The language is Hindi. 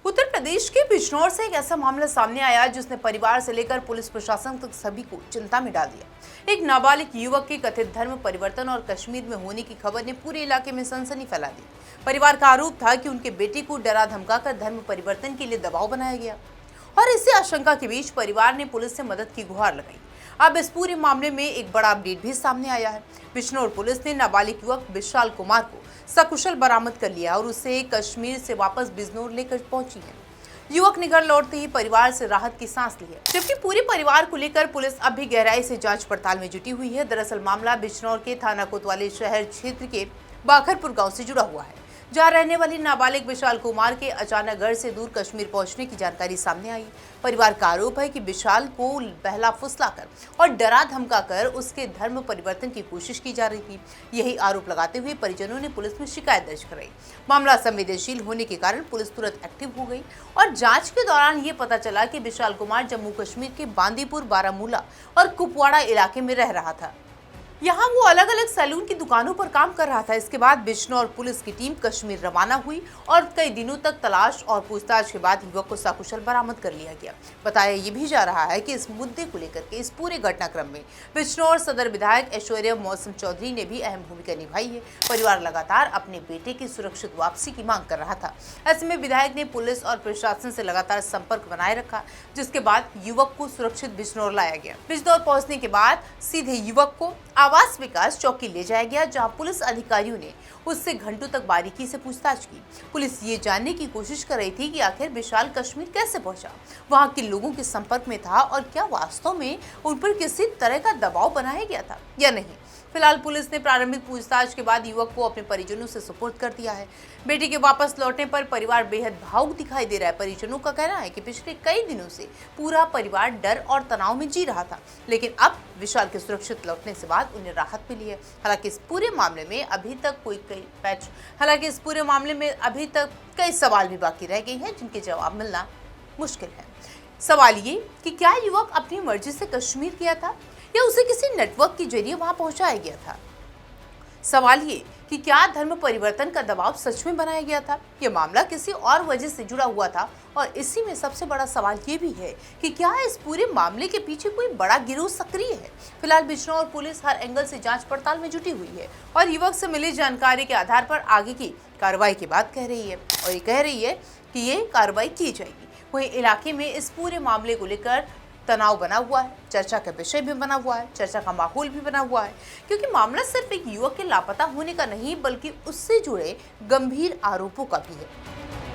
उत्तर प्रदेश के बिजनौर से एक ऐसा मामला सामने आया जिसने परिवार से लेकर पुलिस प्रशासन तक सभी को चिंता में डाल दिया। एक नाबालिग युवक के कथित धर्म परिवर्तन और कश्मीर में होने की खबर ने पूरे इलाके में सनसनी फैला दी। परिवार का आरोप था कि उनके बेटे को डरा धमकाकर धर्म परिवर्तन के लिए दबाव बनाया गया और इसी आशंका के बीच परिवार ने पुलिस से मदद की गुहार लगाई। अब इस पूरे मामले में एक बड़ा अपडेट भी सामने आया है। बिजनौर पुलिस ने नाबालिग युवक विशाल कुमार को सकुशल बरामद कर लिया और उसे कश्मीर से वापस बिजनौर लेकर पहुंची है। युवक ने घर लौटते ही परिवार से राहत की सांस ली है, जबकि पूरे परिवार को लेकर पुलिस अब भी गहराई से जांच पड़ताल में जुटी हुई है। दरअसल मामला बिजनौर के थाना कोतवाली शहर क्षेत्र के बाखरपुर गांव से जुड़ा हुआ है, जहां रहने वाली नाबालिग विशाल कुमार के अचानक घर से दूर कश्मीर पहुंचने की जानकारी सामने आई। परिवार का आरोप है कि विशाल को बहला फुसलाकर और डरा धमकाकर उसके धर्म परिवर्तन की कोशिश की जा रही थी। यही आरोप लगाते हुए परिजनों ने पुलिस में शिकायत दर्ज कराई। मामला संवेदनशील होने के कारण पुलिस तुरंत एक्टिव हो गई और जांच के दौरान ये पता चला कि विशाल कुमार जम्मू कश्मीर के बांदीपुर, बारामूला और कुपवाड़ा इलाके में रह रहा था। यहाँ वो अलग अलग सैलून की दुकानों पर काम कर रहा था। इसके बाद बिजनौर पुलिस की टीम कश्मीर रवाना हुई और कई दिनों तक तलाश और पूछताछ के बाद युवक को सकुशल बरामद कर लिया गया। बताया ये भी जा रहा है कि इस मुद्दे को लेकर के इस पूरे घटनाक्रम में बिजनौर सदर विधायक ऐश्वर्या मौसम चौधरी ने भी अहम भूमिका निभाई है। परिवार लगातार अपने बेटे की सुरक्षित वापसी की मांग कर रहा था। ऐसे में विधायक ने पुलिस और प्रशासन से लगातार संपर्क बनाए रखा, जिसके बाद युवक को सुरक्षित बिजनौर लाया गया। बिजनौर पहुंचने के बाद सीधे युवक को आवास विकास चौकी ले जाया गया, जहां पुलिस अधिकारियों ने उससे घंटों तक बारीकी से पूछताछ की। पुलिस ये जानने की कोशिश कर रही थी कि आखिर विशाल कश्मीर कैसे पहुंचा, वहां किन लोगों के संपर्क में था और क्या वास्तव में उन पर किसी तरह का दबाव बनाया गया था या नहीं। फिलहाल पुलिस ने प्रारंभिक पूछताछ के बाद युवक को अपने परिजनों से सुपुर्द कर दिया है। बेटे के वापस लौटने पर परिवार बेहद भावुक दिखाई दे रहा है। परिजनों का कहना है कि पिछले कई दिनों से पूरा परिवार डर और तनाव में जी रहा था, लेकिन अब विशाल के सुरक्षित लौटने से बाद उन्हें राहत मिली है। हालांकि इस पूरे मामले में अभी तक कई सवाल भी बाकी रह गए हैं, जिनके जवाब मिलना मुश्किल है। सवाल ये कि क्या युवक अपनी मर्जी से कश्मीर गया था या उसे किसी नेटवर्क के जरिए वहां पहुंचाया गया था। सवाल ये कि क्या धर्म परिवर्तन का दबाव सच में बनाया गया था, यह मामला किसी और वजह से जुड़ा हुआ था। और इसी में सबसे बड़ा सवाल ये भी है कि क्या इस पूरे मामले के पीछे कोई बड़ा गिरोह सक्रिय है। फिलहाल बिजनौर पुलिस हर एंगल से जांच पड़ताल में जुटी हुई है और युवक से मिली जानकारी के आधार पर आगे की कार्रवाई की बात कह रही है और ये कह रही है कि ये कार्रवाई की जाएगी। वहीं इलाके में इस पूरे मामले को लेकर तनाव बना हुआ है, चर्चा का विषय भी बना हुआ है, चर्चा का माहौल भी बना हुआ है, क्योंकि मामला सिर्फ एक युवक के लापता होने का नहीं बल्कि उससे जुड़े गंभीर आरोपों का भी है।